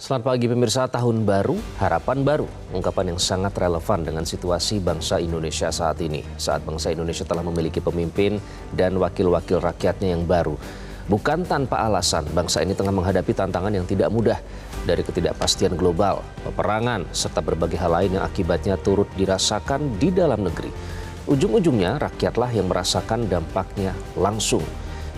Selamat pagi pemirsa, tahun baru, harapan baru. Ungkapan yang sangat relevan dengan situasi bangsa Indonesia saat ini. Saat bangsa Indonesia telah memiliki pemimpin dan wakil-wakil rakyatnya yang baru. Bukan tanpa alasan, bangsa ini tengah menghadapi tantangan yang tidak mudah. Dari ketidakpastian global, peperangan, serta berbagai hal lain yang akibatnya turut dirasakan di dalam negeri. Ujung-ujungnya rakyatlah yang merasakan dampaknya langsung.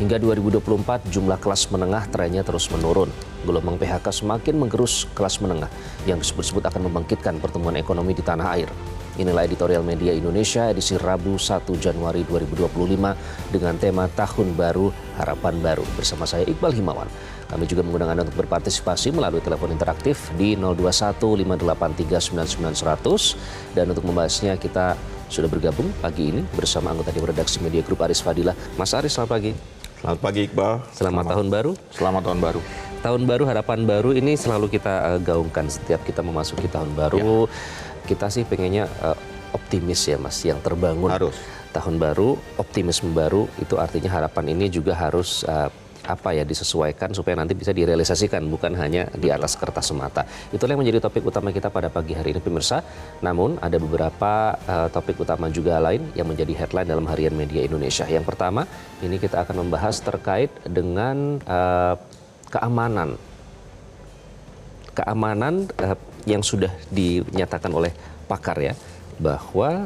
Hingga 2024 jumlah kelas menengah trennya terus menurun. Gelombang PHK semakin menggerus kelas menengah yang disebut-sebut akan membangkitkan pertumbuhan ekonomi di tanah air. Inilah editorial Media Indonesia edisi Rabu 1 Januari 2025 dengan tema Tahun Baru Harapan Baru. Bersama saya Iqbal Himawan. Kami juga mengundang Anda untuk berpartisipasi melalui telepon interaktif di 021-583-99-100. Dan untuk membahasnya kita sudah bergabung pagi ini bersama anggota Dewan Redaksi Media Group Aris Fadilah. Mas Aris, selamat pagi. Selamat pagi Iqbal. Selamat tahun baru. Selamat tahun baru. Tahun baru, harapan baru ini selalu kita gaungkan setiap kita memasuki tahun baru. Ya. Kita sih pengennya optimis ya Mas, yang terbangun. Harus. Tahun baru, optimisme baru, itu artinya harapan ini juga harus disesuaikan supaya nanti bisa direalisasikan, bukan hanya di atas kertas semata. Itulah yang menjadi topik utama kita pada pagi hari ini pemirsa. Namun ada beberapa topik utama juga lain yang menjadi headline dalam Harian Media Indonesia. Yang pertama, ini kita akan membahas terkait dengan keamanan. Keamanan yang sudah dinyatakan oleh pakar ya, bahwa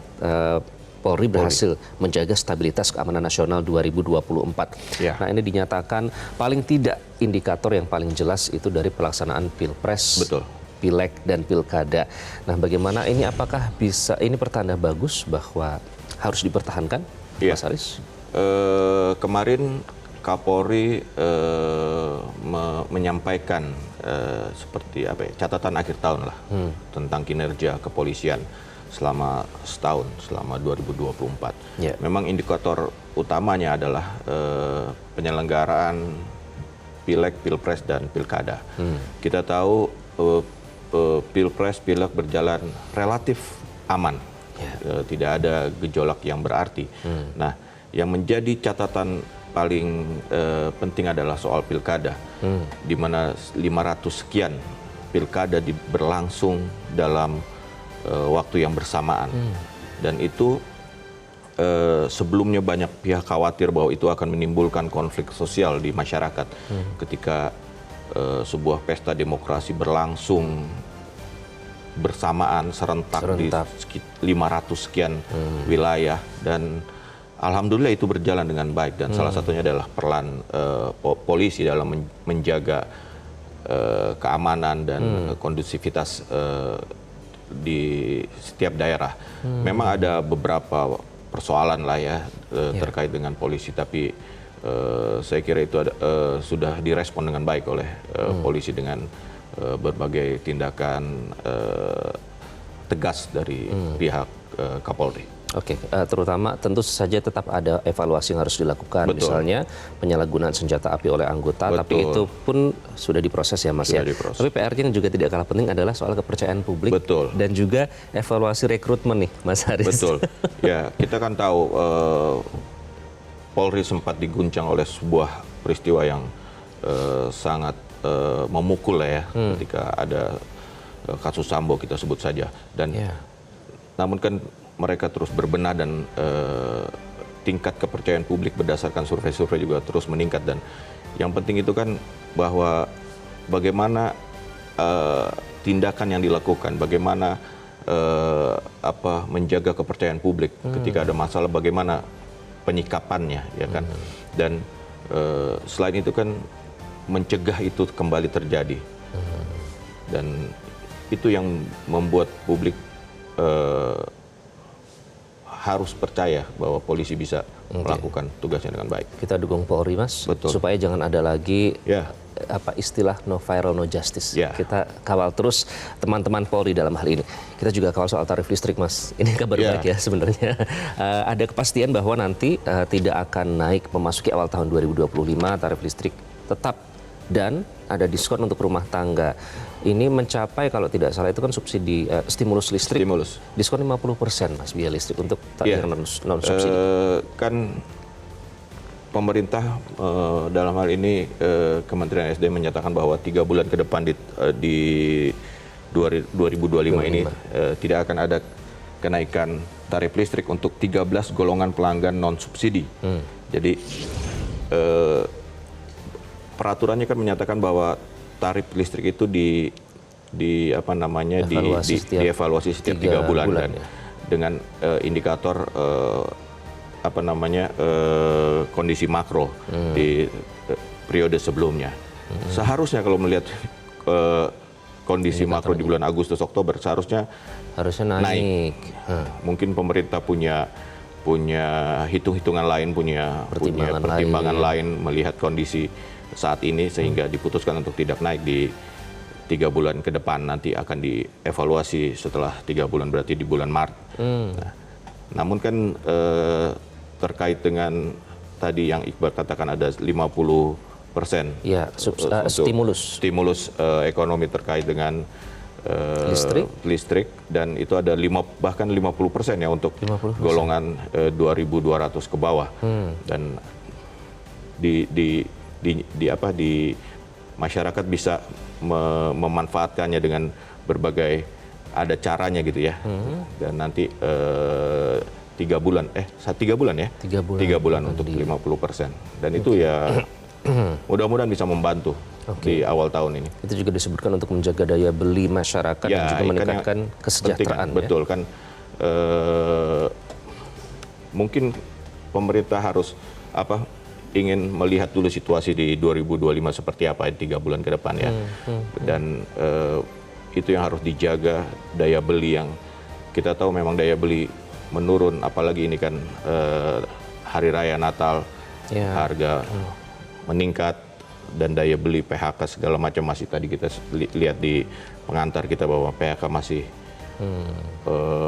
Polri berhasil menjaga stabilitas keamanan nasional 2024. Ya. Nah, ini dinyatakan paling tidak indikator yang paling jelas itu dari pelaksanaan Pilpres, betul, Pileg dan Pilkada. Nah, bagaimana ini, apakah bisa ini pertanda bagus bahwa harus dipertahankan, ya, Mas Aris? Kemarin Kapolri menyampaikan seperti catatan akhir tahun lah tentang kinerja kepolisian selama setahun, selama 2024. Yeah. Memang indikator utamanya adalah penyelenggaraan Pileg, Pilpres, dan Pilkada. Kita tahu Pilpres, Pileg berjalan relatif aman. Yeah. Tidak ada gejolak yang berarti. Nah, yang menjadi catatan paling penting adalah soal Pilkada, di mana 500 sekian Pilkada berlangsung dalam waktu yang bersamaan. Dan itu sebelumnya banyak pihak khawatir bahwa itu akan menimbulkan konflik sosial di masyarakat ketika sebuah pesta demokrasi berlangsung bersamaan serentak. Di 500 sekian wilayah, dan alhamdulillah itu berjalan dengan baik, dan salah satunya adalah peran polisi dalam menjaga keamanan dan kondusivitas di setiap daerah. Memang ada beberapa persoalan lah ya terkait dengan polisi, tapi saya kira itu sudah direspon dengan baik oleh polisi dengan berbagai tindakan tegas dari pihak Kapolri. Oke, terutama tentu saja tetap ada evaluasi yang harus dilakukan. Betul. Misalnya penyalahgunaan senjata api oleh anggota. Betul. Tapi itu pun sudah diproses ya Mas, sudah ya. Diproses. Tapi PR-nya juga tidak kalah penting adalah soal kepercayaan publik. Betul. Dan juga evaluasi rekrutmen nih Mas Haris. Betul. Ya, kita kan tahu Polri sempat diguncang oleh sebuah peristiwa yang sangat memukul ya, ketika ada kasus Sambo kita sebut saja. Dan namun kan mereka terus berbenah, dan tingkat kepercayaan publik berdasarkan survei-survei juga terus meningkat. Dan yang penting itu kan bahwa bagaimana tindakan yang dilakukan, bagaimana menjaga kepercayaan publik ketika ada masalah, bagaimana penyikapannya, ya kan. Dan selain itu kan mencegah itu kembali terjadi. Dan itu yang membuat publik harus percaya bahwa polisi bisa melakukan tugasnya dengan baik. Kita dukung Polri Mas. Betul. Supaya jangan ada lagi istilah no viral no justice. Kita kawal terus teman-teman Polri dalam hal ini. Kita juga kawal soal tarif listrik Mas. Ini kabar baik ya sebenarnya. Ada kepastian bahwa nanti tidak akan naik memasuki awal tahun 2025, tarif listrik tetap, dan ada diskon untuk rumah tangga. Ini mencapai, kalau tidak salah itu kan subsidi stimulus listrik. Diskon 50% Mas biaya listrik untuk yang non subsidi. Kan pemerintah dalam hal ini Kementerian SDM menyatakan bahwa 3 bulan ke depan di 2025 ini tidak akan ada kenaikan tarif listrik untuk 13 golongan pelanggan non subsidi. Jadi peraturannya kan menyatakan bahwa tarif listrik itu dievaluasi setiap 3 bulan dan ya. dengan indikator kondisi makro di periode sebelumnya. Seharusnya kalau melihat kondisi makro di bulan Agustus Oktober harusnya naik. Mungkin pemerintah punya hitung-hitungan lain, punya pertimbangan lain melihat kondisi saat ini sehingga diputuskan untuk tidak naik di 3 bulan ke depan, nanti akan dievaluasi setelah 3 bulan, berarti di bulan Maret. Nah, namun kan terkait dengan tadi yang Iqbal katakan ada 50% ya, stimulus ekonomi terkait dengan listrik dan itu ada bahkan 50% ya untuk 50%. golongan 2.200 ke bawah. Dan di masyarakat bisa memanfaatkannya dengan berbagai ada caranya gitu ya. Dan nanti 3 bulan ya 3 bulan untuk 50%, dan itu ya mudah-mudahan bisa membantu di awal tahun ini. Itu juga disebutkan untuk menjaga daya beli masyarakat dan juga meningkatkan kesejahteraan. Betul kan, mungkin pemerintah harus ingin melihat dulu situasi di 2025 seperti apa 3 bulan ke depan ya. Dan itu yang harus dijaga, daya beli yang kita tahu memang daya beli menurun, apalagi ini kan hari raya Natal, harga meningkat dan daya beli PHK segala macam masih, tadi kita lihat di pengantar kita bahwa PHK masih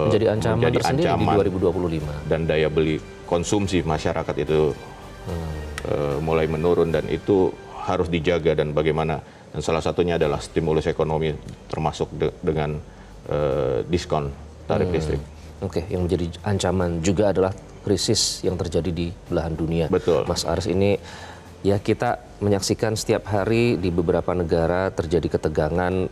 menjadi ancaman tersendiri di 2025. Dan daya beli konsumsi masyarakat itu mulai menurun, dan itu harus dijaga dan bagaimana, dan salah satunya adalah stimulus ekonomi termasuk dengan diskon tarif listrik. Oke, yang menjadi ancaman juga adalah krisis yang terjadi di belahan dunia. Betul. Mas Aris, ini ya kita menyaksikan setiap hari di beberapa negara terjadi ketegangan,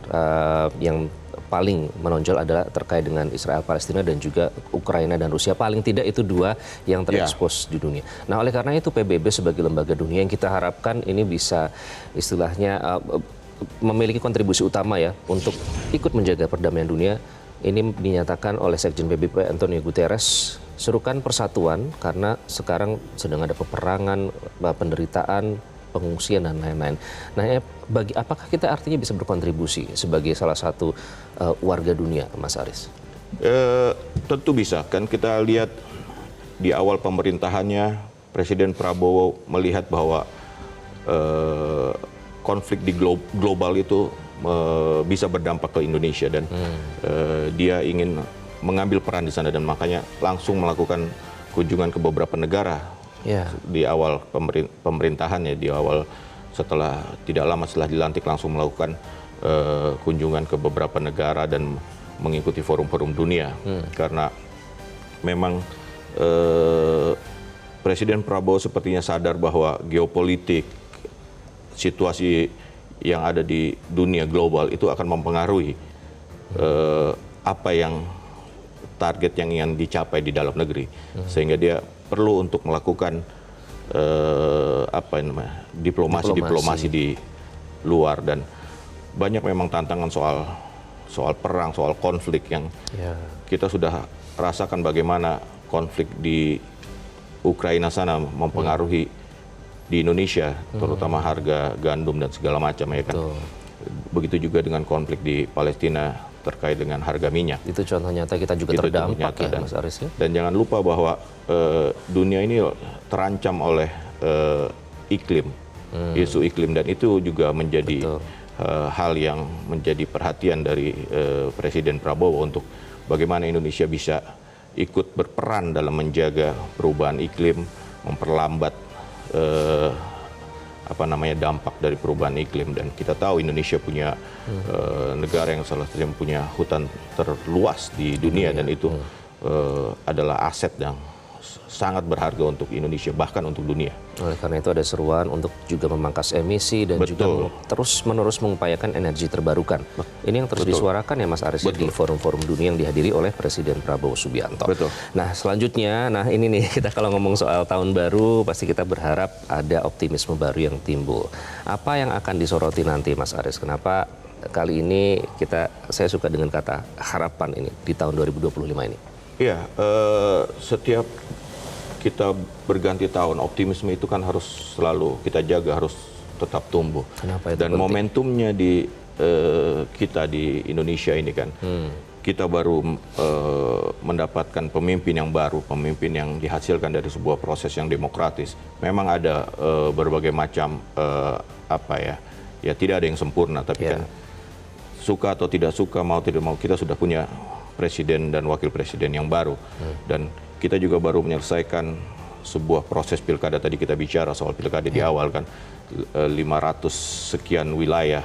yang paling menonjol adalah terkait dengan Israel Palestina dan juga Ukraina dan Rusia. Paling tidak itu dua yang terekspos di dunia. Nah, oleh karena itu PBB sebagai lembaga dunia yang kita harapkan ini bisa istilahnya memiliki kontribusi utama ya untuk ikut menjaga perdamaian dunia. Ini dinyatakan oleh Sekjen PBB Antonio Guterres, serukan persatuan karena sekarang sedang ada peperangan, penderitaan, pengungsian dan lain-lain. Nah, apakah kita artinya bisa berkontribusi sebagai salah satu warga dunia, Mas Aris? Tentu bisa. Kan kita lihat di awal pemerintahannya, Presiden Prabowo melihat bahwa konflik di global itu bisa berdampak ke Indonesia, dan dia ingin mengambil peran di sana, dan makanya langsung melakukan kunjungan ke beberapa negara. Di awal pemerintahannya, di awal tidak lama setelah dilantik langsung melakukan kunjungan ke beberapa negara dan mengikuti forum-forum dunia. Karena memang Presiden Prabowo sepertinya sadar bahwa geopolitik, situasi yang ada di dunia global itu akan mempengaruhi apa yang target yang ingin dicapai di dalam negeri, sehingga dia perlu untuk melakukan diplomasi di luar. Dan banyak memang tantangan soal perang, soal konflik yang kita sudah rasakan bagaimana konflik di Ukraina sana mempengaruhi di Indonesia, terutama harga gandum dan segala macam ya kan. Begitu juga dengan konflik di Palestina terkait dengan harga minyak. Itu contoh nyata, kita juga terdampak ya, Mas Aris ya. Dan jangan lupa bahwa dunia ini terancam oleh iklim, isu iklim, dan itu juga menjadi hal yang menjadi perhatian dari Presiden Prabowo untuk bagaimana Indonesia bisa ikut berperan dalam menjaga perubahan iklim, memperlambat dampak dari perubahan iklim. Dan kita tahu Indonesia punya negara yang salah satunya punya hutan terluas di dunia, dan itu adalah aset yang sangat berharga untuk Indonesia, bahkan untuk dunia. Oleh karena itu ada seruan untuk juga memangkas emisi dan juga terus-menerus mengupayakan energi terbarukan. Ini yang terus disuarakan ya Mas Aris di forum-forum dunia yang dihadiri oleh Presiden Prabowo Subianto. Nah selanjutnya, ini nih kita kalau ngomong soal tahun baru pasti kita berharap ada optimisme baru yang timbul. Apa yang akan disoroti nanti Mas Aris? Kenapa kali ini saya suka dengan kata harapan ini di tahun 2025 ini? Iya, setiap kita berganti tahun, optimisme itu kan harus selalu kita jaga, harus tetap tumbuh. Kenapa itu dan penting? Momentumnya di kita di Indonesia ini kan, kita baru mendapatkan pemimpin yang baru, pemimpin yang dihasilkan dari sebuah proses yang demokratis. Memang ada berbagai macam ya tidak ada yang sempurna, tapi kan suka atau tidak suka, mau tidak mau, kita sudah punya presiden dan wakil presiden yang baru. Dan kita juga baru menyelesaikan sebuah proses pilkada. Tadi kita bicara soal pilkada di awal kan, 500 sekian wilayah,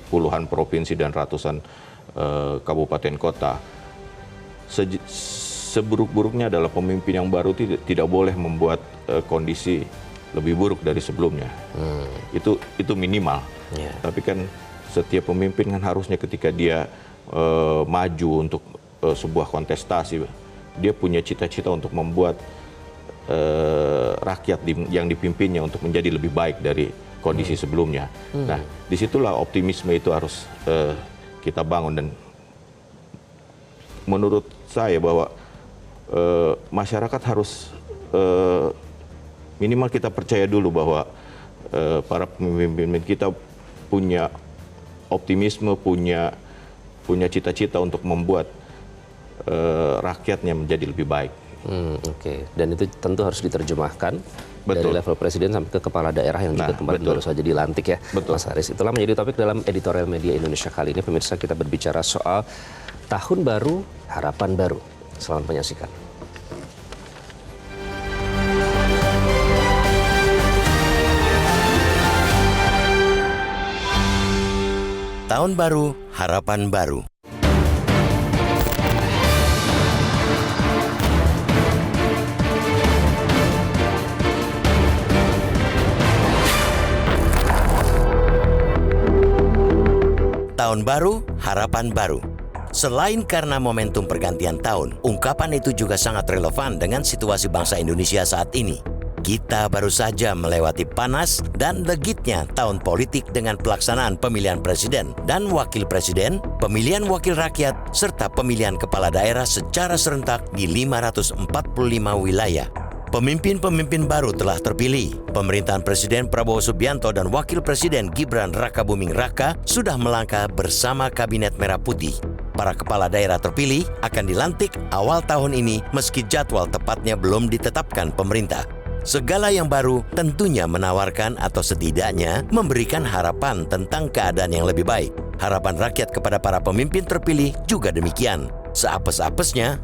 puluhan provinsi dan ratusan kabupaten kota. Seburuk-buruknya adalah pemimpin yang baru tidak boleh membuat kondisi lebih buruk dari sebelumnya. Itu minimal. Tapi kan setiap pemimpin kan harusnya ketika dia maju untuk sebuah kontestasi, dia punya cita-cita untuk membuat rakyat yang dipimpinnya untuk menjadi lebih baik dari kondisi sebelumnya. Nah, disitulah optimisme itu harus kita bangun. Dan menurut saya bahwa masyarakat harus minimal kita percaya dulu bahwa para pemimpin kita punya optimisme, punya cita-cita untuk membuat rakyatnya menjadi lebih baik. Oke. Dan itu tentu harus diterjemahkan dari level presiden sampai ke kepala daerah yang juga kemarin baru saja dilantik ya, Mas Haris. Itulah menjadi topik dalam editorial media Indonesia kali ini. Pemirsa, kita berbicara soal tahun baru, harapan baru. Selamat menyaksikan. Tahun baru, harapan baru. Tahun baru, harapan baru. Selain karena momentum pergantian tahun, ungkapan itu juga sangat relevan dengan situasi bangsa Indonesia saat ini. Kita baru saja melewati panas dan legitnya tahun politik dengan pelaksanaan pemilihan presiden dan wakil presiden, pemilihan wakil rakyat, serta pemilihan kepala daerah secara serentak di 545 wilayah. Pemimpin-pemimpin baru telah terpilih. Pemerintahan Presiden Prabowo Subianto dan Wakil Presiden Gibran Rakabuming Raka sudah melangkah bersama Kabinet Merah Putih. Para kepala daerah terpilih akan dilantik awal tahun ini meski jadwal tepatnya belum ditetapkan pemerintah. Segala yang baru tentunya menawarkan atau setidaknya memberikan harapan tentang keadaan yang lebih baik. Harapan rakyat kepada para pemimpin terpilih juga demikian. Seapes-apesnya,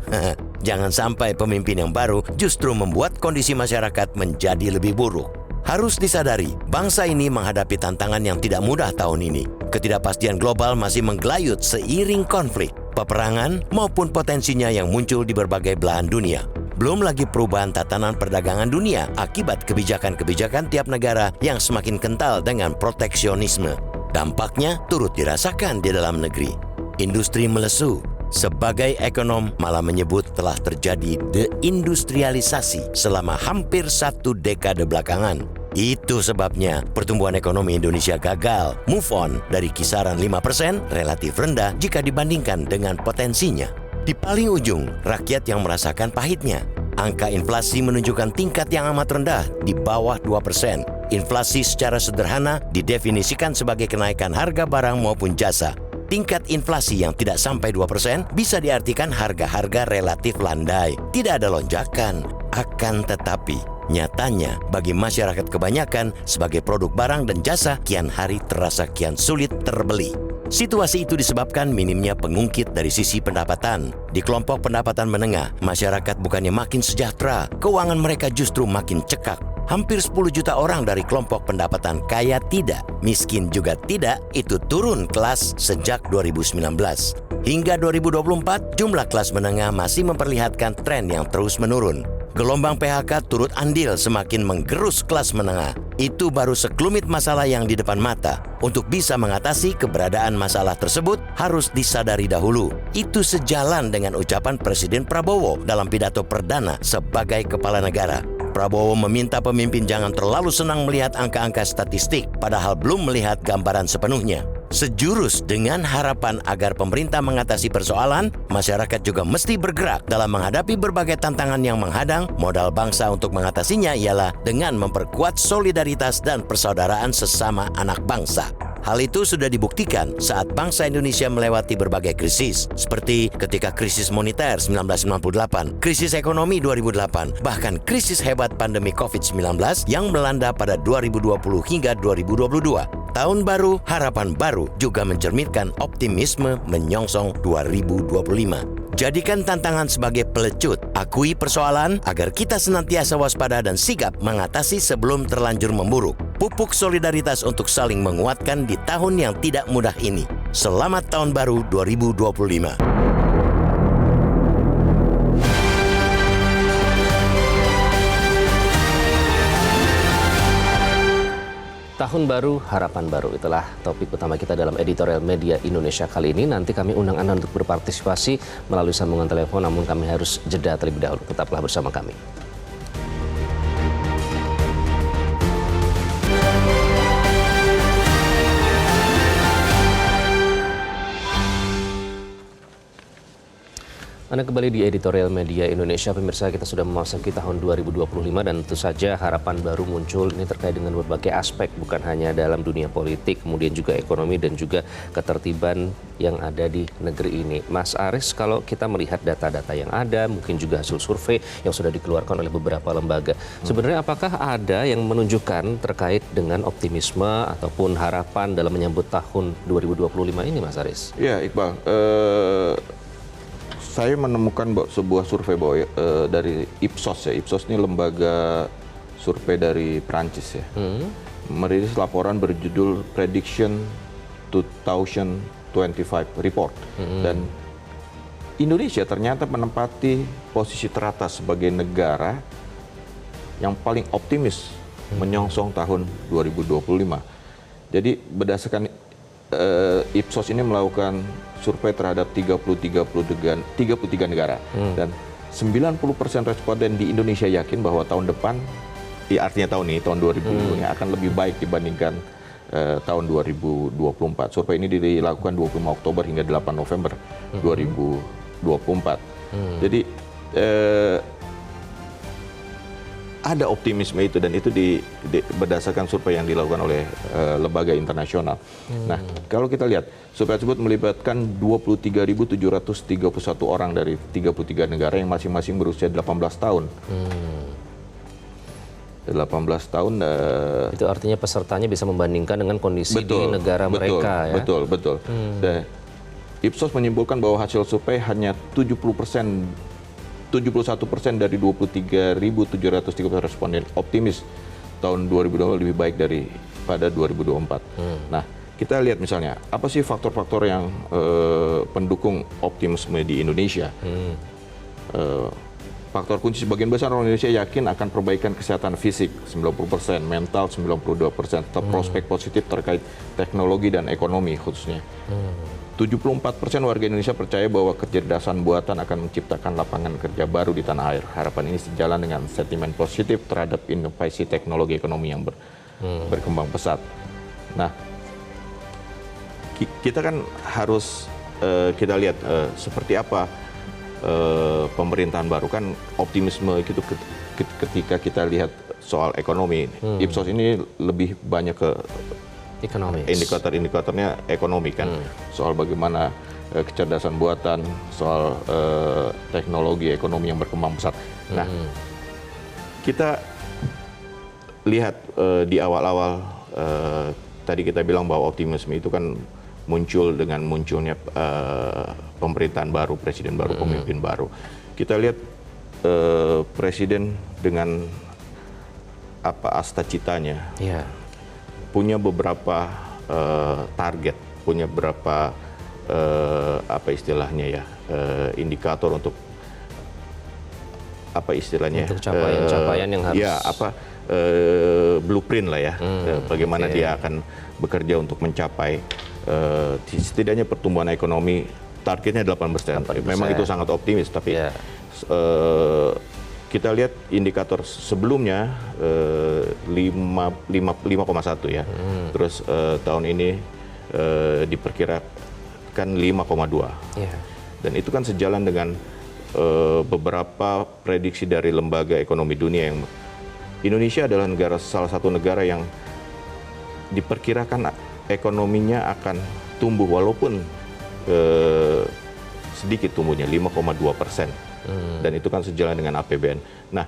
jangan sampai pemimpin yang baru justru membuat kondisi masyarakat menjadi lebih buruk. Harus disadari, bangsa ini menghadapi tantangan yang tidak mudah tahun ini. Ketidakpastian global masih menggelayut seiring konflik, peperangan maupun potensinya yang muncul di berbagai belahan dunia. Belum lagi perubahan tatanan perdagangan dunia akibat kebijakan-kebijakan tiap negara yang semakin kental dengan proteksionisme. Dampaknya turut dirasakan di dalam negeri. Industri melesu. Sebagai ekonom malah menyebut telah terjadi deindustrialisasi selama hampir 1 dekade belakangan. Itu sebabnya pertumbuhan ekonomi Indonesia gagal move on dari kisaran 5% relatif rendah jika dibandingkan dengan potensinya. Di paling ujung, rakyat yang merasakan pahitnya. Angka inflasi menunjukkan tingkat yang amat rendah di bawah 2%. Inflasi secara sederhana didefinisikan sebagai kenaikan harga barang maupun jasa. Tingkat inflasi yang tidak sampai 2% bisa diartikan harga-harga relatif landai. Tidak ada lonjakan. Akan tetapi, nyatanya bagi masyarakat kebanyakan sebagai produk barang dan jasa kian hari terasa kian sulit terbeli. Situasi itu disebabkan minimnya pengungkit dari sisi pendapatan. Di kelompok pendapatan menengah, masyarakat bukannya makin sejahtera, keuangan mereka justru makin cekak. Hampir 10 juta orang dari kelompok pendapatan kaya tidak, miskin juga tidak, itu turun kelas sejak 2019. Hingga 2024, jumlah kelas menengah masih memperlihatkan tren yang terus menurun. Gelombang PHK turut andil semakin menggerus kelas menengah. Itu baru sekelumit masalah yang di depan mata. Untuk bisa mengatasi keberadaan masalah tersebut harus disadari dahulu. Itu sejalan dengan ucapan Presiden Prabowo dalam pidato perdana sebagai kepala negara. Prabowo meminta pemimpin jangan terlalu senang melihat angka-angka statistik, padahal belum melihat gambaran sepenuhnya. Sejurus dengan harapan agar pemerintah mengatasi persoalan, masyarakat juga mesti bergerak dalam menghadapi berbagai tantangan yang menghadang. Modal bangsa untuk mengatasinya ialah dengan memperkuat solidaritas dan persaudaraan sesama anak bangsa. Hal itu sudah dibuktikan saat bangsa Indonesia melewati berbagai krisis, seperti ketika krisis moneter 1998, krisis ekonomi 2008, bahkan krisis hebat pandemi COVID-19 yang melanda pada 2020 hingga 2022. Tahun baru, harapan baru juga mencerminkan optimisme menyongsong 2025. Jadikan tantangan sebagai pelecut, akui persoalan agar kita senantiasa waspada dan sigap mengatasi sebelum terlanjur memburuk. Pupuk solidaritas untuk saling menguatkan di tahun yang tidak mudah ini. Selamat Tahun Baru 2025. Tahun baru, harapan baru. Itulah topik utama kita dalam editorial media Indonesia kali ini. Nanti kami undang Anda untuk berpartisipasi melalui sambungan telepon, namun kami harus jeda terlebih dahulu. Tetaplah bersama kami. Anda kembali di editorial media Indonesia. Pemirsa, kita sudah memasuki tahun 2025 dan tentu saja harapan baru muncul ini terkait dengan berbagai aspek, bukan hanya dalam dunia politik, kemudian juga ekonomi dan juga ketertiban yang ada di negeri ini. Mas Aris, kalau kita melihat data-data yang ada, mungkin juga hasil survei yang sudah dikeluarkan oleh beberapa lembaga, sebenarnya apakah ada yang menunjukkan terkait dengan optimisme ataupun harapan dalam menyambut tahun 2025 ini, Mas Aris? Ya, Iqbal. Saya menemukan sebuah survei dari Ipsos ya. Ipsos ini lembaga survei dari Prancis ya. Merilis laporan berjudul Prediction 2025 Report. Dan Indonesia ternyata menempati posisi teratas sebagai negara yang paling optimis menyongsong tahun 2025. Jadi berdasarkan Ipsos ini melakukan survei terhadap 33 negara dan 90% responden di Indonesia yakin bahwa tahun depan, artinya tahun ini, tahun 2020 ini akan lebih baik dibandingkan tahun 2024. Survei ini dilakukan 25 Oktober hingga 8 November 2024. Jadi ada optimisme itu, dan itu berdasarkan survei yang dilakukan oleh lembaga internasional. Nah, kalau kita lihat, survei tersebut melibatkan 23.731 orang dari 33 negara yang masing-masing berusia 18 tahun. 18 tahun. Itu artinya pesertanya bisa membandingkan dengan kondisi di negara mereka ya? Betul. Dan Ipsos menyimpulkan bahwa hasil survei hanya 71% dari 23.730 responden optimis tahun 2020 lebih baik daripada 2024. Nah, kita lihat misalnya, apa sih faktor-faktor yang pendukung optimisme di Indonesia? Faktor kunci, sebagian besar orang Indonesia yakin akan perbaikan kesehatan fisik 90%, mental 92%, tetap prospek positif terkait teknologi dan ekonomi khususnya. 74% warga Indonesia percaya bahwa kecerdasan buatan akan menciptakan lapangan kerja baru di tanah air. Harapan ini sejalan dengan sentimen positif terhadap inovasi teknologi ekonomi yang berkembang pesat. Nah, kita kan harus kita lihat seperti apa pemerintahan baru. Kan optimisme itu ketika kita lihat soal ekonomi. Ipsos ini lebih banyak ke ekonomis. Indikatornya ekonomi kan, soal bagaimana kecerdasan buatan, soal teknologi ekonomi yang berkembang pesat. Nah, kita lihat di awal-awal tadi kita bilang bahwa optimisme itu kan muncul dengan munculnya pemerintahan baru, presiden baru, pemimpin baru. Kita lihat presiden dengan asta citanya, Ya. punya beberapa target, punya beberapa apa istilahnya ya, indikator untuk apa istilahnya, Untuk capaian-capaian yang harus ya apa blueprint lah ya, bagaimana dia akan bekerja untuk mencapai setidaknya pertumbuhan ekonomi targetnya 8%. 8%. Memang itu sangat optimis, tapi Ya. kita lihat indikator sebelumnya 5,1 ya. Terus tahun ini diperkirakan 5,2. Ya. Dan itu kan sejalan dengan beberapa prediksi dari lembaga ekonomi dunia yang Indonesia adalah salah satu negara yang diperkirakan ekonominya akan tumbuh walaupun sedikit tumbuhnya 5,2%. Dan itu kan sejalan dengan APBN. Nah,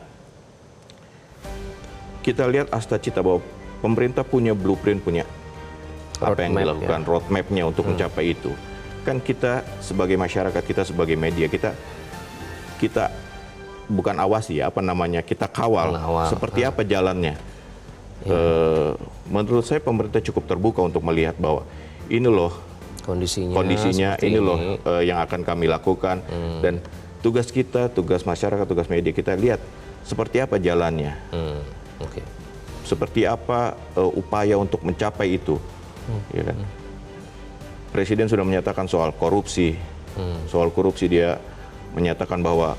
kita lihat asta cita bahwa pemerintah punya blueprint, punya apa yang dilakukan, roadmap-nya untuk mencapai itu. Kan kita sebagai masyarakat, kita sebagai media, kita bukan awasi ya, apa namanya, kita kawal seperti apa jalannya. Menurut saya pemerintah cukup terbuka untuk melihat bahwa ini loh kondisinya ini loh yang akan kami lakukan, dan tugas kita, tugas masyarakat, tugas media, kita lihat seperti apa jalannya, seperti apa upaya untuk mencapai itu, ya kan? Presiden sudah menyatakan soal korupsi, dia menyatakan bahwa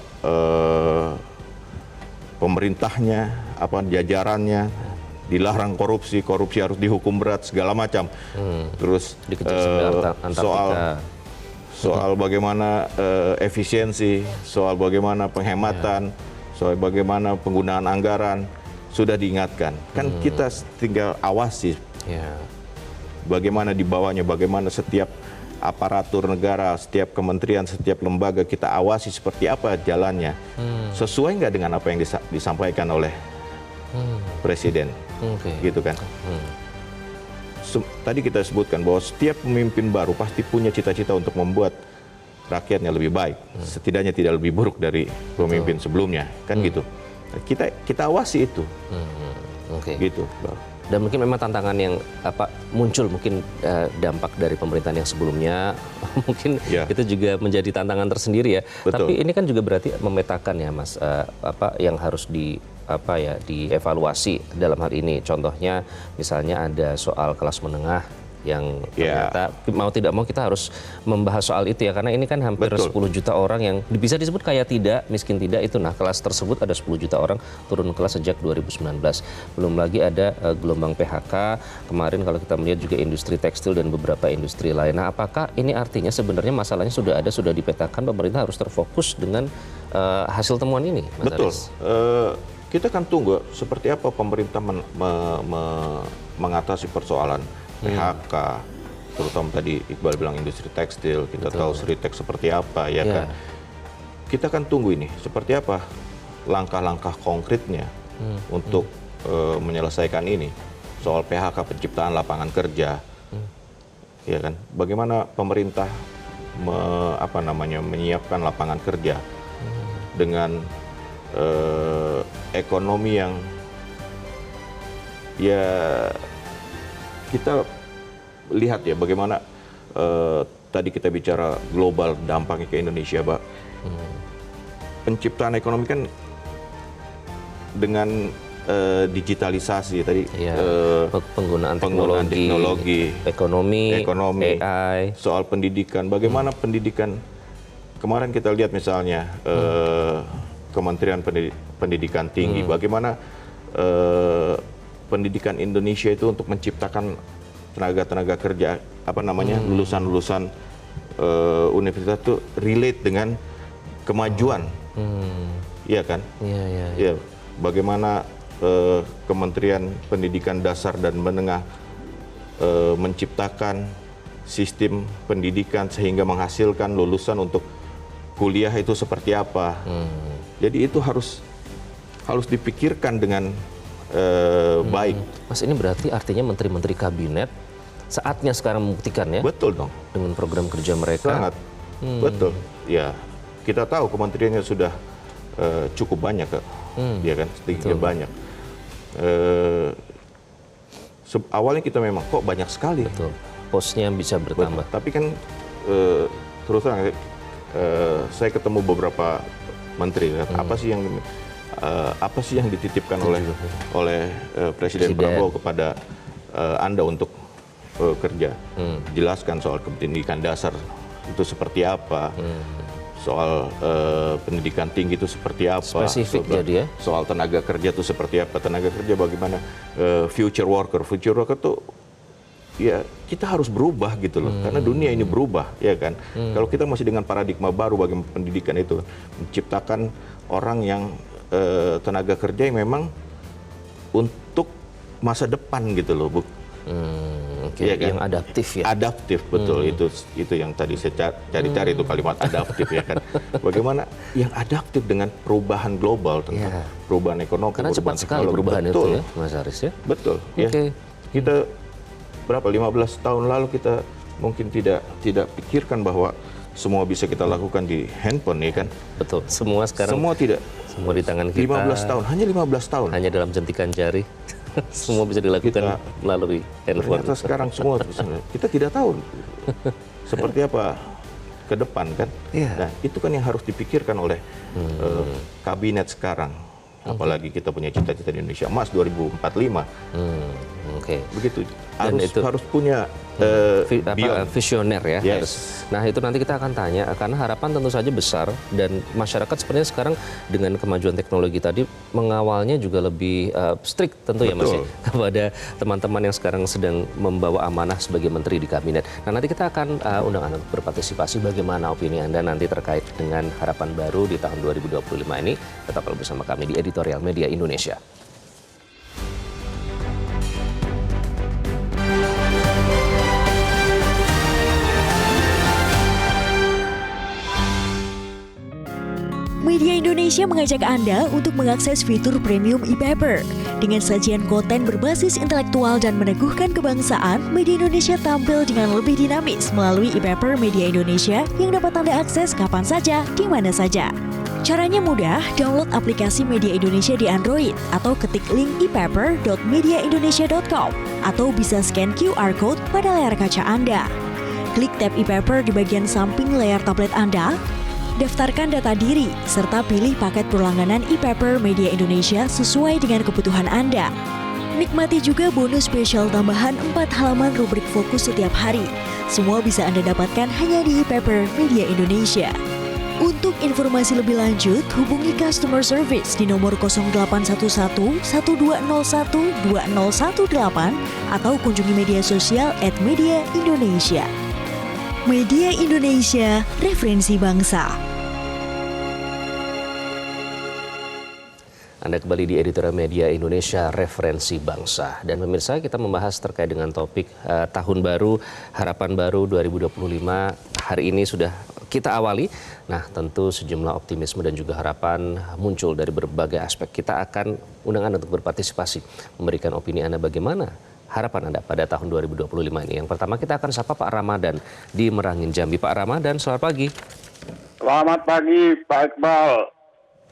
pemerintahnya, jajarannya dilarang korupsi harus dihukum berat segala macam. Terus soal bagaimana efisiensi, soal bagaimana penghematan, soal bagaimana penggunaan anggaran sudah diingatkan. Kan kita tinggal awasi bagaimana di bawahnya, bagaimana setiap aparatur negara, setiap kementerian, setiap lembaga kita awasi seperti apa jalannya. Sesuai nggak dengan apa yang disampaikan oleh Presiden, gitu kan? Tadi kita sebutkan bahwa setiap pemimpin baru pasti punya cita-cita untuk membuat rakyatnya lebih baik, setidaknya tidak lebih buruk dari pemimpin sebelumnya, kan gitu. Kita awasi itu, gitu. Dan mungkin memang tantangan yang muncul mungkin dampak dari pemerintahan yang sebelumnya mungkin itu juga menjadi tantangan tersendiri ya. Betul. Tapi ini kan juga berarti memetakan ya Mas, yang harus dievaluasi dalam hal ini. Contohnya misalnya ada soal kelas menengah yang ternyata mau tidak mau kita harus membahas soal itu ya, karena ini kan hampir 10 juta orang yang bisa disebut kaya tidak, miskin tidak itu. Nah, kelas tersebut ada 10 juta orang turun kelas sejak 2019. Belum lagi ada gelombang PHK kemarin, kalau kita melihat juga industri tekstil dan beberapa industri lain. Nah, apakah ini artinya sebenarnya masalahnya sudah dipetakan, pemerintah harus terfokus dengan hasil temuan ini, Mas Betul. Aris? Kita kan tunggu seperti apa pemerintah mengatasi persoalan PHK, terutama tadi Iqbal bilang industri tekstil, kita tahu Sritek seperti apa, ya kan? Kita kan tunggu ini, seperti apa langkah-langkah konkretnya untuk menyelesaikan ini. Soal PHK, penciptaan lapangan kerja, ya kan? Bagaimana pemerintah menyiapkan lapangan kerja dengan ekonomi yang ya kita lihat ya bagaimana tadi kita bicara global dampaknya ke Indonesia, Pak. Penciptaan ekonomi kan dengan digitalisasi tadi, penggunaan teknologi, ekonomi, AI, soal pendidikan. Bagaimana pendidikan kemarin kita lihat misalnya Kementerian Pendidikan Tinggi, bagaimana pendidikan Indonesia itu untuk menciptakan tenaga kerja, lulusan-lulusan universitas itu relate dengan kemajuan, iya kan? Iya. Bagaimana Kementerian Pendidikan Dasar dan Menengah menciptakan sistem pendidikan sehingga menghasilkan lulusan untuk kuliah itu seperti apa? Jadi itu harus dipikirkan dengan baik. Mas, ini berarti artinya menteri-menteri kabinet saatnya sekarang membuktikan ya? Betul dong. Dengan program kerja mereka. Sangat. Betul. Ya, kita tahu kementeriannya sudah cukup banyak, ya kan? Sedikit banyak. Awalnya kita memang kok banyak sekali. Betul. Posnya bisa bertambah. Tapi kan terus terang saya ketemu beberapa menteri. Apa sih yang dititipkan oleh Presiden Prabowo kepada Anda untuk kerja? Jelaskan soal pendidikan dasar itu seperti apa, soal pendidikan tinggi itu seperti apa, spesifik jadi ya, soal tenaga kerja itu seperti apa, tenaga kerja bagaimana, future worker tuh ya kita harus berubah gitu loh, karena dunia ini berubah ya kan. Kalau kita masih dengan paradigma baru bagaimana pendidikan itu menciptakan orang yang tenaga kerja yang memang untuk masa depan gitu loh, Bu. Ya kan? Yang adaptif ya. Adaptif, betul. Itu yang tadi saya cari-cari itu kalimat adaptif ya kan. Bagaimana yang adaptif dengan perubahan global tentang perubahan ekonomi. Karena cepat sekali perubahan itu ya, Mas Aris ya. Betul. Ya. Kita berapa 15 tahun lalu kita mungkin tidak pikirkan bahwa semua bisa kita lakukan di handphone ya kan. Betul. Semua sekarang. Semua di tangan kita. 15 tahun, hanya 15 tahun. Hanya dalam jentikan jari. Semua bisa dilakukan melalui handphone. Ternyata sekarang semua kita tidak tahu seperti apa ke depan kan. Nah, itu kan yang harus dipikirkan oleh kabinet sekarang. Apalagi kita punya cita-cita di Indonesia Emas 2045. Begitu. Harus punya visioner ya. Yes. Nah itu nanti kita akan tanya, karena harapan tentu saja besar dan masyarakat sebenarnya sekarang dengan kemajuan teknologi tadi mengawalnya juga lebih strict tentu ya Mas ya, kepada teman-teman yang sekarang sedang membawa amanah sebagai menteri di kabinet. Nah nanti kita akan undang Anda untuk berpartisipasi, bagaimana opini Anda nanti terkait dengan harapan baru di tahun 2025 ini. Tetaplah bersama kami di Editorial Media Indonesia. Media Indonesia mengajak Anda untuk mengakses fitur premium e-paper. Dengan sajian konten berbasis intelektual dan meneguhkan kebangsaan, Media Indonesia tampil dengan lebih dinamis melalui e-paper Media Indonesia yang dapat Anda akses kapan saja, di mana saja. Caranya mudah, download aplikasi Media Indonesia di Android atau ketik link e-paper.mediaindonesia.com atau bisa scan QR code pada layar kaca Anda. Klik tab e-paper di bagian samping layar tablet Anda. Daftarkan data diri, serta pilih paket berlangganan e-paper Media Indonesia sesuai dengan kebutuhan Anda. Nikmati juga bonus spesial tambahan 4 halaman rubrik fokus setiap hari. Semua bisa Anda dapatkan hanya di e-paper Media Indonesia. Untuk informasi lebih lanjut, hubungi customer service di nomor 0811 1201 2018 atau kunjungi media sosial @mediaindonesia. Media Indonesia, referensi bangsa. Anda kembali di Editorial Media Indonesia, referensi bangsa. Dan pemirsa, kita membahas terkait dengan topik tahun baru, harapan baru 2025. Hari ini sudah kita awali. Nah, tentu sejumlah optimisme dan juga harapan muncul dari berbagai aspek. Kita akan undang Anda untuk berpartisipasi, memberikan opini Anda bagaimana harapan Anda pada tahun 2025 ini. Yang pertama kita akan sapa Pak Ramadan di Merangin, Jambi. Pak Ramadan, selamat pagi. Selamat pagi Pak Iqbal,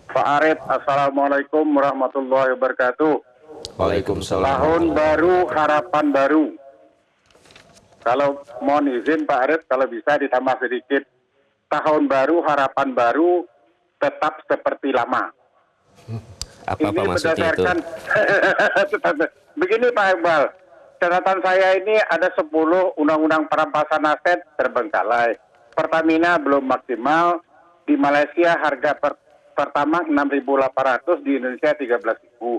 Pak Arif. Assalamualaikum warahmatullahi wabarakatuh. Waalaikumsalam. Tahun baru, harapan baru. Kalau mohon izin Pak Arif, kalau bisa ditambah sedikit. Tahun baru, harapan baru, tetap seperti lama. Apa maksudnya itu? Begini Pak Iqbal, catatan saya ini ada 10 undang-undang perampasan aset terbengkalai. Pertamina belum maksimal, di Malaysia harga pertama 6.800, di Indonesia 13.000.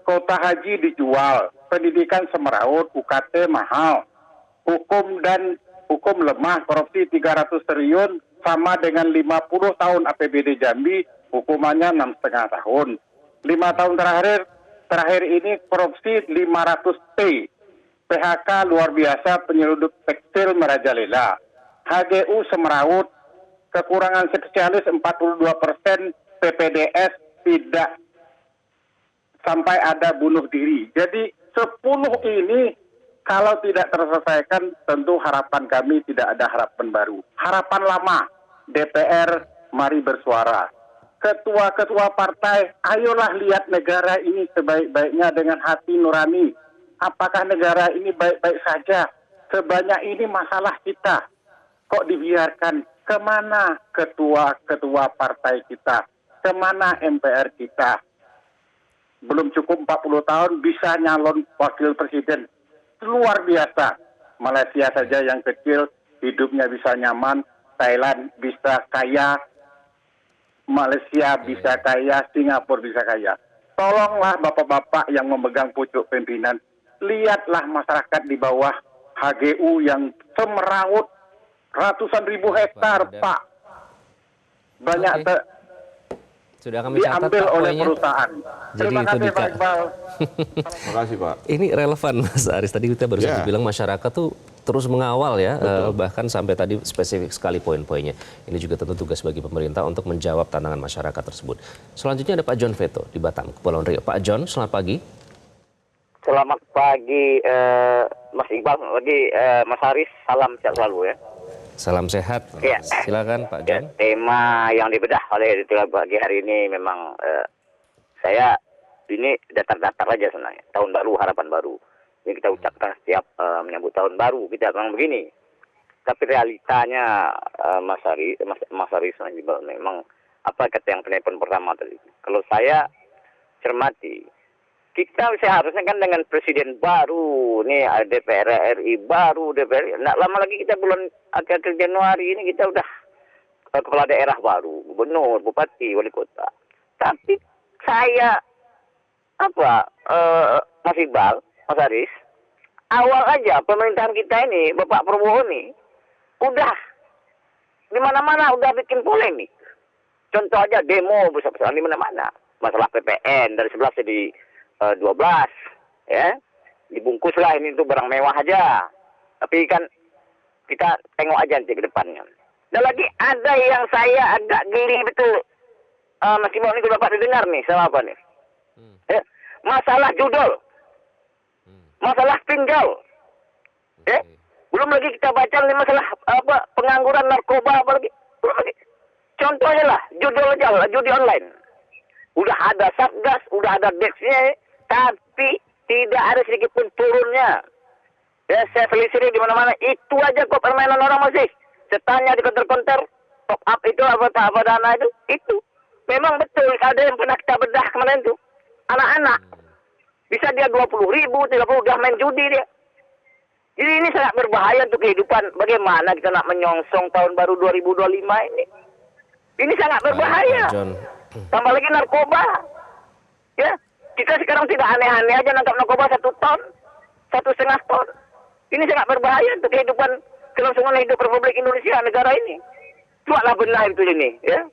Kota haji dijual, pendidikan semeraut, UKT mahal, hukum lemah, korupsi 300 triliun, sama dengan 50 tahun APBD Jambi, hukumannya 6,5 tahun. 5 tahun terakhir ini korupsi 500 T. PHK luar biasa, penyelundup tekstil merajalela. HGU semeraut, kekurangan spesialis 42%, PPDS tidak sampai ada bunuh diri. Jadi 10 ini kalau tidak terselesaikan, tentu harapan kami tidak ada harapan baru. Harapan lama, DPR mari bersuara. ketua-ketua partai, ayolah lihat negara ini sebaik-baiknya dengan hati nurani. Apakah negara ini baik-baik saja? Sebanyak ini masalah kita. Kok dibiarkan? Kemana ketua-ketua partai kita? Kemana MPR kita? Belum cukup 40 tahun bisa nyalon wakil presiden. Luar biasa. Malaysia saja yang kecil, hidupnya bisa nyaman. Thailand bisa kaya. Malaysia bisa kaya, Singapura bisa kaya. Tolonglah bapak-bapak yang memegang pucuk pimpinan, lihatlah masyarakat di bawah HGU yang semeraut ratusan ribu hektar, Pak. Banyak Sudah kami catat, diambil Pak, oleh poinnya. perusahaan. Jadi Terima itu kasih, Pak Iqbal. Terima kasih, Pak. Ini relevan, Mas Aris. Tadi kita baru saja Ya. bilang masyarakat tuh terus mengawal ya, bahkan sampai tadi spesifik sekali poin-poinnya. Ini juga tentu tugas bagi pemerintah untuk menjawab tantangan masyarakat tersebut. Selanjutnya ada Pak John Veto di Batam, Kepulauan Riau. Pak John, selamat pagi. Selamat pagi Mas Iqbal, Mas Haris, salam sehat selalu ya. Salam sehat. Iya. Silakan Pak Ya, John. tema yang dibedah oleh Itulah pagi hari ini memang saya ini datar-datar aja sebenarnya. Tahun baru, harapan baru. Ini kita ucapkan setiap menyambut tahun baru. Kita memang begini. Tapi realitanya Mas Haris memang apa kata yang penelpon pertama tadi. Kalau saya cermati, kita seharusnya kan dengan presiden baru, nih DPR RI baru, DPR. Nggak lama lagi kita bulan akhir Januari ini kita udah kepala daerah baru, gubernur, bupati, wali kota. Tapi saya Mas Iqbal, Mas Haris, awal aja pemerintahan kita ini, Bapak Prabowo nih, udah di mana-mana udah bikin polemik. Contoh aja demo besar-besaran di mana-mana. Masalah PPN dari 11 jadi 12, ya. Dibungkuslah ini tuh barang mewah aja. Tapi kan kita tengok aja nanti ke depannya. Dan lagi ada yang saya agak geli betul. Mas Iqbal ini kalau Bapak didengar nih, sama apa nih? Ya, masalah judul. Masalah pinjol. Ya. Belum lagi kita baca nih masalah pengangguran narkoba apalagi. Belum lagi. Contoh aja lah, judul aja lah, judi online. Udah ada satgas, udah ada deksnya, tapi tidak ada sedikit pun turunnya. Ya, saya selisih di mana-mana. Itu aja kok permainan orang masih. Setanya di konter-konter, top up itu apa dana itu. Memang betul, ada yang pernah kita bedah kemarin itu. Anak-anak. Bisa dia 20.000, 30 udah main judi dia. Jadi ini sangat berbahaya untuk kehidupan. Bagaimana kita nak menyongsong tahun baru 2025 ini. Ini sangat berbahaya. Baik, Pak John. Tambah lagi narkoba. Ya, kita sekarang tidak aneh-aneh aja nangkap narkoba 1 ton, 1,5 ton. Ini sangat berbahaya untuk kehidupan kelangsungan hidup Republik Indonesia, negara ini. Buatlah benar itu ini, ya.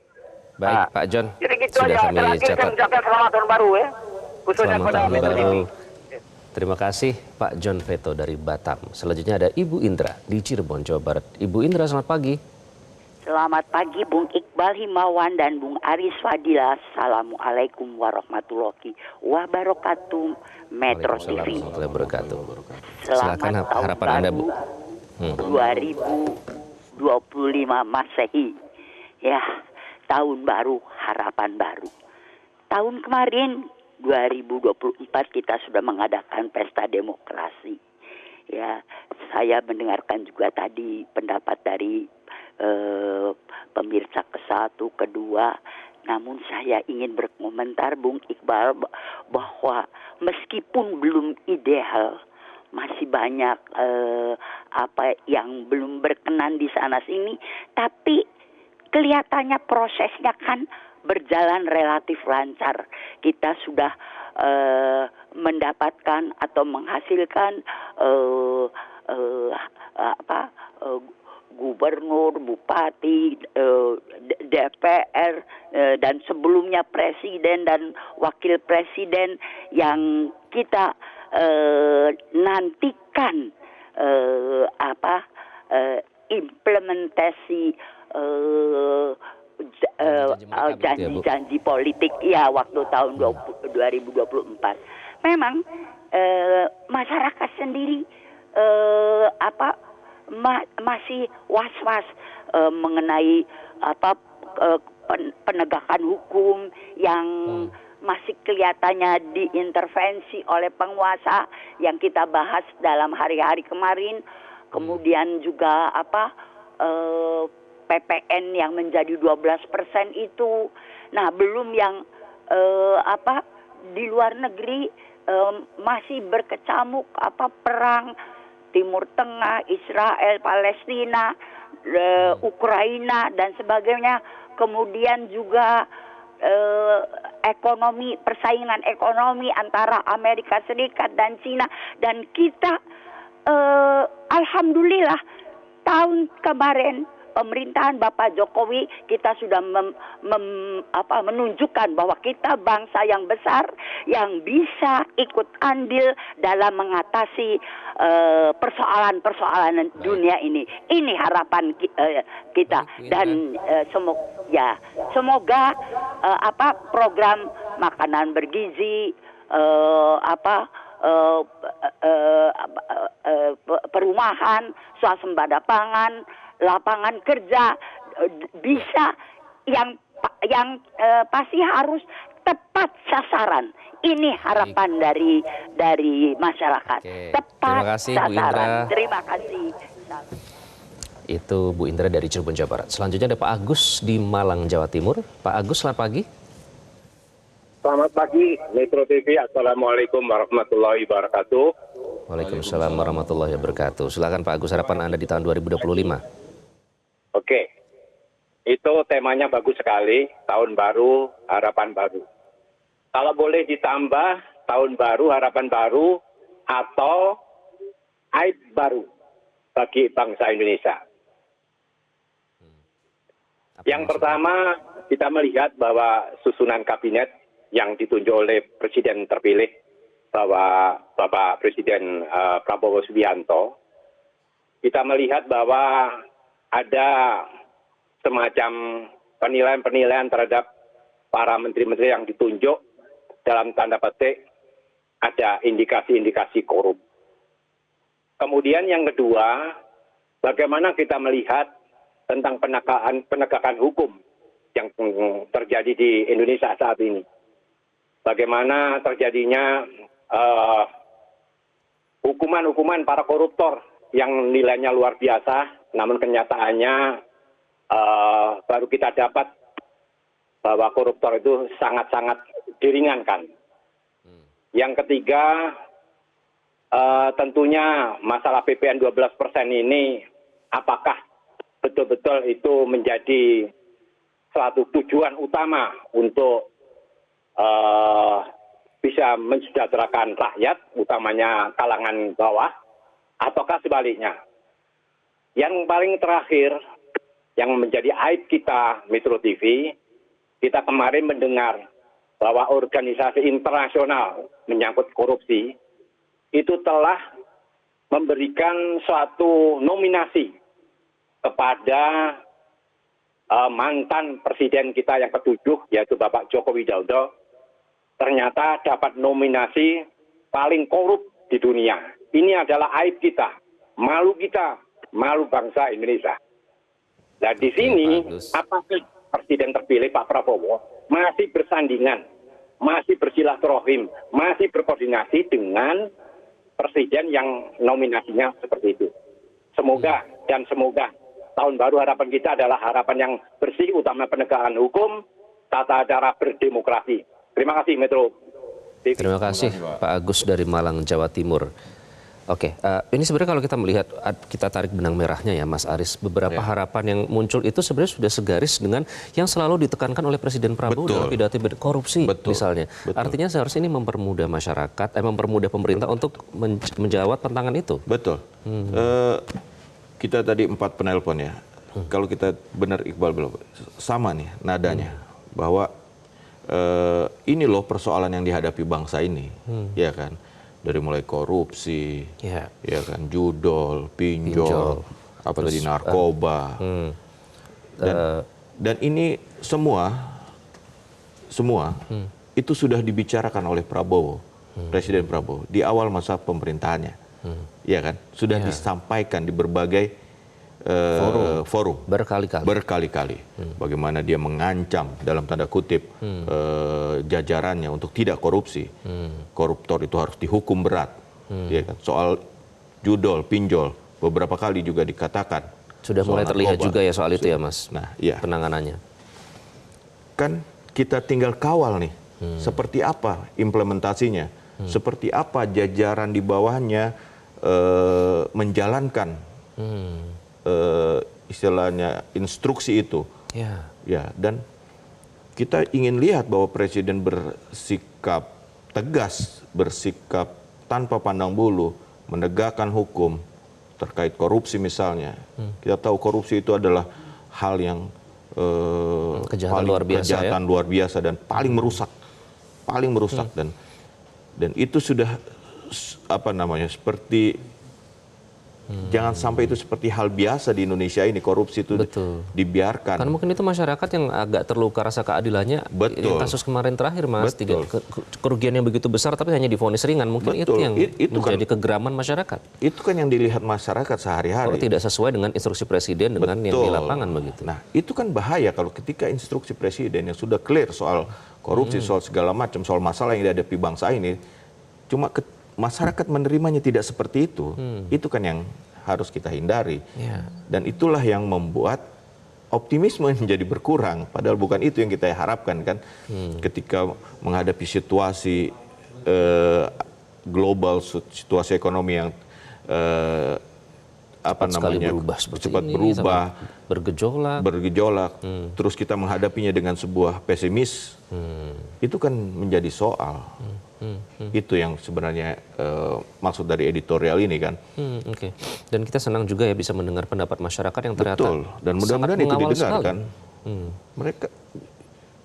Baik, Pak John. Jadi gitu Sudah aja. kami Terakhir saya catat. mengucapkan selamat tahun baru ya. Khususnya Selamat pada tahun Metro TV. baru. Terima kasih Pak John Veto dari Batam. Selanjutnya ada Ibu Indra di Cirebon, Jawa Barat. Ibu Indra, selamat pagi. Selamat pagi Bung Iqbal Himawan dan Bung Aris Fadila. Assalamualaikum warahmatullahi wabarakatuh. Metro Waalaikumsalam TV. warahmatullahi wabarakatuh. Selamat Silakan tahun harapan Anda, Bu. 2025 Masehi. Ya, tahun baru, harapan baru. Tahun kemarin 2024 kita sudah mengadakan pesta demokrasi. Ya, saya mendengarkan juga tadi pendapat dari pemirsa ke-1, ke-2. Namun saya ingin berkomentar Bung Iqbal bahwa meskipun belum ideal, masih banyak apa yang belum berkenan di sana sini, tapi kelihatannya prosesnya kan berjalan relatif lancar. Kita sudah mendapatkan atau menghasilkan gubernur, bupati, DPR, dan sebelumnya presiden dan wakil presiden yang kita nantikan implementasi janji-janji politik ya waktu tahun 2024. Memang masyarakat sendiri masih was-was mengenai penegakan hukum yang masih kelihatannya diintervensi oleh penguasa yang kita bahas dalam hari-hari kemarin. Kemudian juga PPN yang menjadi 12% itu. Nah, belum yang di luar negeri masih berkecamuk perang Timur Tengah, Israel, Palestina, Ukraina dan sebagainya. Kemudian juga persaingan ekonomi antara Amerika Serikat dan Cina, dan kita alhamdulillah tahun kemarin pemerintahan Bapak Jokowi kita sudah menunjukkan bahwa kita bangsa yang besar yang bisa ikut andil dalam mengatasi persoalan-persoalan dunia ini. Ini harapan kita, dan semoga program makanan bergizi, perumahan, swasembada pangan, lapangan kerja bisa yang pasti harus tepat sasaran. Ini harapan dari masyarakat. Tepat Terima kasih, sasaran. Bu Indra. Terima kasih. Itu Bu Indra dari Cirebon, Jawa Barat. Selanjutnya ada Pak Agus di Malang, Jawa Timur. Pak Agus, selamat pagi. Selamat pagi, Metro TV. Assalamualaikum warahmatullahi wabarakatuh. Waalaikumsalam warahmatullahi wabarakatuh. Silakan Pak Agus, harapan Anda di tahun 2025. Oke, itu temanya bagus sekali. Tahun baru, harapan baru. Kalau boleh ditambah tahun baru, harapan baru, atau aib baru bagi bangsa Indonesia. Yang pertama, kita melihat bahwa susunan kabinet yang ditunjuk oleh Presiden terpilih, bahwa Bapak Presiden Prabowo Subianto, kita melihat bahwa ada semacam penilaian-penilaian terhadap para menteri-menteri yang ditunjuk, dalam tanda petik ada indikasi-indikasi korup. Kemudian yang kedua, bagaimana kita melihat tentang penegakan hukum yang terjadi di Indonesia saat ini. Bagaimana terjadinya hukuman-hukuman para koruptor yang nilainya luar biasa, namun kenyataannya baru kita dapat bahwa koruptor itu sangat-sangat diringankan. Yang ketiga, tentunya masalah PPN 12% ini, apakah betul-betul itu menjadi suatu tujuan utama untuk bisa mensejahterakan rakyat, utamanya kalangan bawah, ataukah sebaliknya. Yang paling terakhir, yang menjadi aib kita, Metro TV, kita kemarin mendengar bahwa organisasi internasional menyangkut korupsi itu telah memberikan suatu nominasi kepada mantan presiden kita yang ke-7, yaitu Bapak Joko Widodo, ternyata dapat nominasi paling korup di dunia. Ini adalah aib kita, malu bangsa Indonesia. Nah, di sini apakah Presiden terpilih Pak Prabowo masih bersandingan, masih bersilaturahim, masih berkoordinasi dengan presiden yang nominasinya seperti itu. Semoga tahun baru harapan kita adalah harapan yang bersih, utama penegakan hukum, tata cara berdemokrasi. Terima kasih Metro. Terima kasih Pak Agus dari Malang, Jawa Timur. Oke, ini sebenarnya kalau kita melihat, kita tarik benang merahnya ya Mas Aris, beberapa harapan yang muncul itu sebenarnya sudah segaris dengan yang selalu ditekankan oleh Presiden Prabowo dalam pidato korupsi misalnya. Artinya seharusnya ini mempermudah masyarakat, mempermudah pemerintah untuk menjawab tantangan itu. Betul. Kita tadi 4 penelpon ya, kalau kita benar Iqbal belum, sama nih nadanya, bahwa ini loh persoalan yang dihadapi bangsa ini, ya kan? Dari mulai korupsi, ya kan, judol, pinjol, apa tadi narkoba, dan ini semua itu sudah dibicarakan oleh Prabowo, Presiden Prabowo di awal masa pemerintahannya, ya kan, sudah disampaikan di berbagai forum berkali-kali. Bagaimana dia mengancam dalam tanda kutip jajarannya untuk tidak korupsi. Koruptor itu harus dihukum berat. Ya kan? Soal judol, pinjol beberapa kali juga dikatakan. Sudah mulai terlihat juga ya soal itu ya Mas. Nah, iya. Penanganannya. Kan kita tinggal kawal nih. Seperti apa implementasinya? Seperti apa jajaran di bawahnya menjalankan istilahnya instruksi itu. Ya, dan kita ingin lihat bahwa Presiden bersikap tegas, bersikap tanpa pandang bulu, menegakkan hukum terkait korupsi misalnya. Kita tahu korupsi itu adalah hal yang kejahatan luar biasa dan paling merusak, dan itu sudah seperti jangan sampai itu seperti hal biasa di Indonesia ini, korupsi itu dibiarkan. Karena mungkin itu masyarakat yang agak terluka rasa keadilannya. Kasus kemarin terakhir Mas, kerugian yang begitu besar tapi hanya divonis ringan. Mungkin itu yang menjadi kegeraman masyarakat. Itu kan yang dilihat masyarakat sehari-hari. Kalau tidak sesuai dengan instruksi Presiden dengan yang di lapangan begitu. Nah, itu kan bahaya kalau ketika instruksi Presiden yang sudah clear soal korupsi, soal segala macam, soal masalah yang dihadapi bangsa ini, cuma masyarakat menerimanya tidak seperti itu. Itu kan yang harus kita hindari. Dan itulah yang membuat optimisme menjadi berkurang. Padahal bukan itu yang kita harapkan kan. Ketika menghadapi situasi global, situasi ekonomi yang cepat berubah, bergejolak, terus kita menghadapinya dengan sebuah pesimis, itu kan menjadi soal. Itu yang sebenarnya maksud dari editorial ini kan. Dan kita senang juga ya bisa mendengar pendapat masyarakat yang ternyata dan mudah-mudahan itu didengarkan. Mereka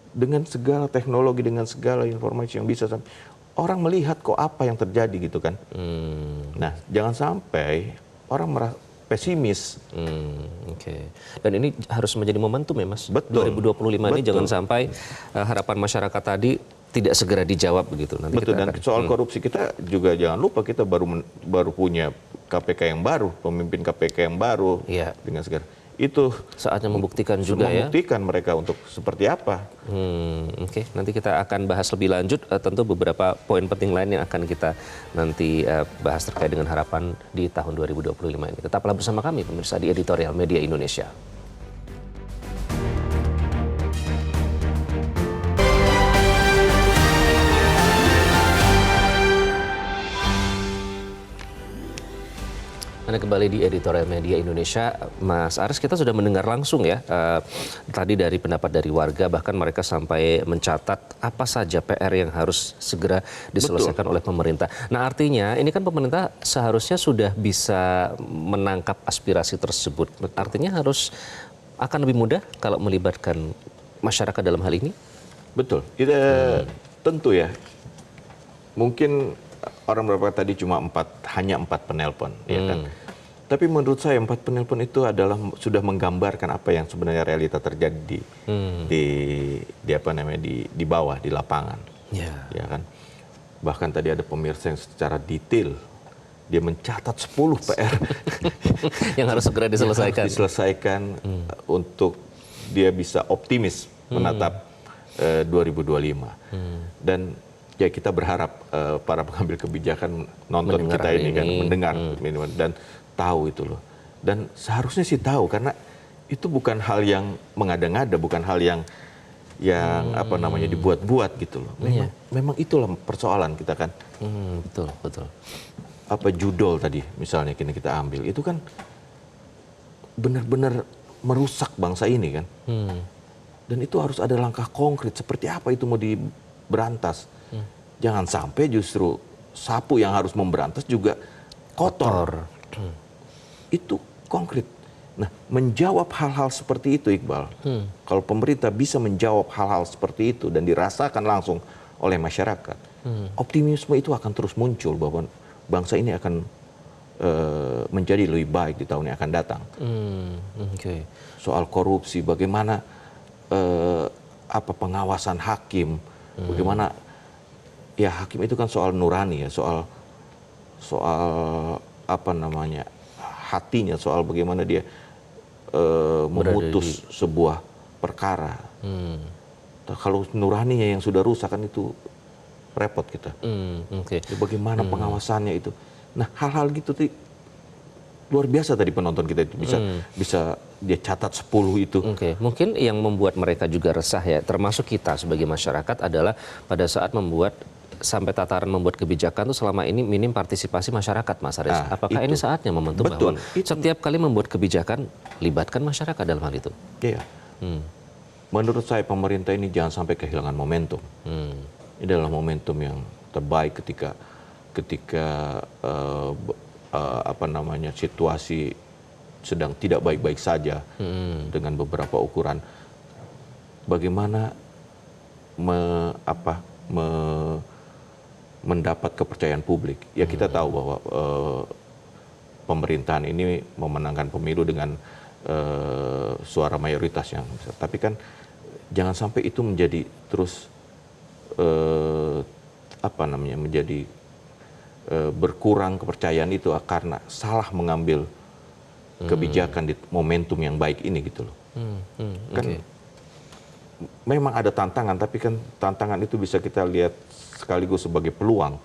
dengan segala teknologi, dengan segala informasi yang bisa, orang melihat kok apa yang terjadi gitu kan. Nah, jangan sampai orang merasa pesimis. Dan ini harus menjadi momentum ya Mas. 2025 ini jangan sampai harapan masyarakat tadi tidak segera dijawab begitu. Nanti dan soal korupsi kita juga jangan lupa kita baru punya KPK yang baru, pemimpin KPK yang baru dengan segera. Itu saatnya membuktikan juga ya. Membuktikan mereka untuk seperti apa. Nanti kita akan bahas lebih lanjut tentu beberapa poin penting lain yang akan kita nanti bahas terkait dengan harapan di tahun 2025 ini. Tetaplah bersama kami pemirsa di Editorial Media Indonesia. Anda kembali di Editorial Media Indonesia. Mas Aris, kita sudah mendengar langsung ya tadi dari pendapat dari warga, bahkan mereka sampai mencatat apa saja PR yang harus segera diselesaikan oleh pemerintah. Nah, artinya ini kan pemerintah seharusnya sudah bisa menangkap aspirasi tersebut. Artinya akan lebih mudah kalau melibatkan masyarakat dalam hal ini? Betul. Kita tentu ya. Mungkin orang berapa tadi hanya 4 penelpon, ya kan. Tapi menurut saya 4 penelpon itu sudah menggambarkan apa yang sebenarnya realita terjadi di bawah, di lapangan, ya kan. Bahkan tadi ada pemirsa yang secara detail dia mencatat 10 PR yang harus segera diselesaikan untuk dia bisa optimis menatap 2025. Dan ya kita berharap para pengambil kebijakan nonton kita ini kan, mendengar dan tahu itu loh. Dan seharusnya sih tahu, karena itu bukan hal yang mengada-ngada, bukan hal yang dibuat-buat gitu loh. Memang itulah persoalan kita kan. Betul. Apa judul tadi misalnya kita ambil, itu kan benar-benar merusak bangsa ini kan. Dan itu harus ada langkah konkret, seperti apa itu mau diberantas. Jangan sampai justru sapu yang harus memberantas juga kotor. Itu konkret. Nah, menjawab hal-hal seperti itu, Iqbal, kalau pemerintah bisa menjawab hal-hal seperti itu dan dirasakan langsung oleh masyarakat, optimisme itu akan terus muncul bahwa bangsa ini akan menjadi lebih baik di tahun yang akan datang. Soal korupsi, bagaimana pengawasan hakim, bagaimana ya hakim itu kan soal nurani ya, soal hatinya, soal bagaimana dia memutus sebuah perkara. Kalau nuraninya yang sudah rusak kan itu repot kita. Ya, bagaimana pengawasannya itu? Nah, hal-hal gitu luar biasa tadi penonton kita itu bisa dia catat 10 itu. Mungkin yang membuat mereka juga resah ya, termasuk kita sebagai masyarakat adalah pada saat sampai tataran membuat kebijakan itu selama ini minim partisipasi masyarakat, Mas Aris. Apakah ini saatnya momentum bahwa setiap kali membuat kebijakan libatkan masyarakat dalam hal itu? Iya. Menurut saya pemerintah ini jangan sampai kehilangan momentum. Ini adalah momentum yang terbaik ketika situasi sedang tidak baik-baik saja dengan beberapa ukuran. Bagaimana mendapat kepercayaan publik? Ya kita tahu bahwa pemerintahan ini memenangkan pemilu dengan suara mayoritas yang besar. Tapi kan jangan sampai itu menjadi terus menjadi berkurang kepercayaan itu karena salah mengambil kebijakan di momentum yang baik ini gitu loh. Kan memang ada tantangan, tapi kan tantangan itu bisa kita lihat sekaligus sebagai peluang.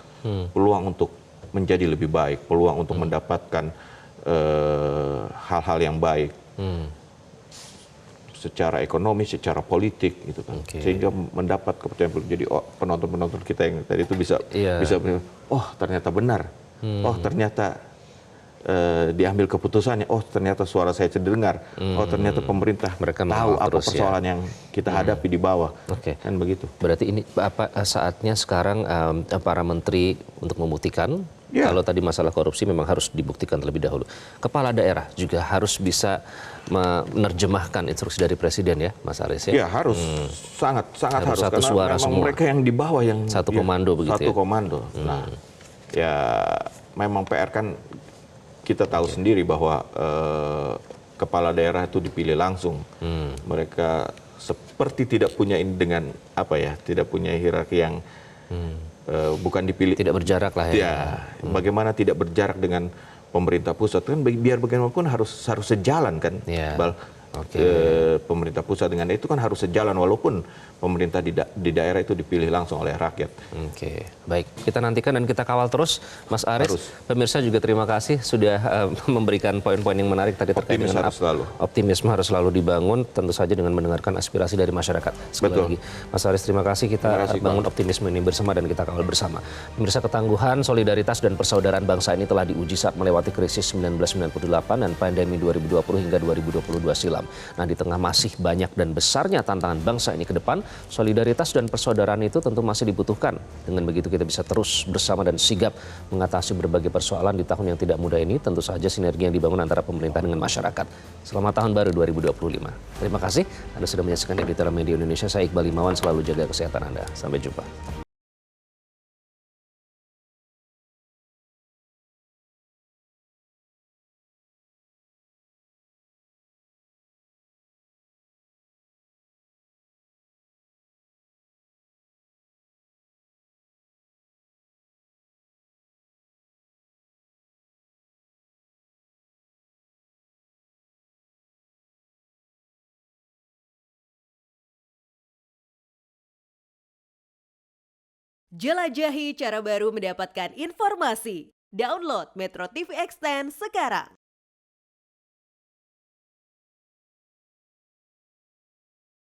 Peluang untuk menjadi lebih baik, peluang untuk mendapatkan hal-hal yang baik. Secara ekonomi, secara politik gitu kan. Sehingga mendapat kepercayaan publik. Jadi penonton-penonton kita yang tadi itu bisa ternyata benar. Ternyata diambil keputusannya. Ternyata suara saya terdengar. Ternyata pemerintah mereka tahu apa persoalan yang kita hadapi di bawah. Kan begitu. Berarti ini saatnya sekarang para menteri untuk membuktikan. Kalau tadi masalah korupsi memang harus dibuktikan terlebih dahulu. Kepala daerah juga harus bisa menerjemahkan instruksi dari presiden ya, Mas Aris ya? Iya, harus. Sangat harus. Satu karena suara memang semua. Mereka yang di bawah yang satu komando begitu satu komando. Nah, ya memang PR kan kita tahu sendiri bahwa kepala daerah itu dipilih langsung. Mereka seperti tidak punya ini dengan tidak punya hierarki yang bukan dipilih, tidak berjarak lah ya. Bagaimana tidak berjarak dengan pemerintah pusat kan biar bagaimanapun harus sejalan kan, Iqbal. Pemerintah pusat dengan itu kan harus sejalan walaupun pemerintah di daerah itu dipilih langsung oleh rakyat. Baik, kita nantikan dan kita kawal terus, Mas Aris. Pemirsa juga terima kasih sudah memberikan poin-poin yang menarik tadi terkait dengan optimisme harus selalu dibangun, tentu saja dengan mendengarkan aspirasi dari masyarakat. Sekali lagi, Mas Aris terima kasih, kita bangun optimisme ini bersama dan kita kawal bersama. Pemirsa, ketangguhan, solidaritas dan persaudaraan bangsa ini telah diuji saat melewati krisis 1998 dan pandemi 2020 hingga 2022 silam. Nah, di tengah masih banyak dan besarnya tantangan bangsa ini ke depan, solidaritas dan persaudaraan itu tentu masih dibutuhkan. Dengan begitu kita bisa terus bersama dan sigap mengatasi berbagai persoalan di tahun yang tidak mudah ini. Tentu saja sinergi yang dibangun antara pemerintah dengan masyarakat. Selamat tahun baru 2025. Terima kasih Anda sudah menyaksikan Editorial Media Indonesia. Saya Iqbal Imawan, selalu jaga kesehatan Anda. Sampai jumpa. Jelajahi cara baru mendapatkan informasi. Download Metro TV Extend sekarang.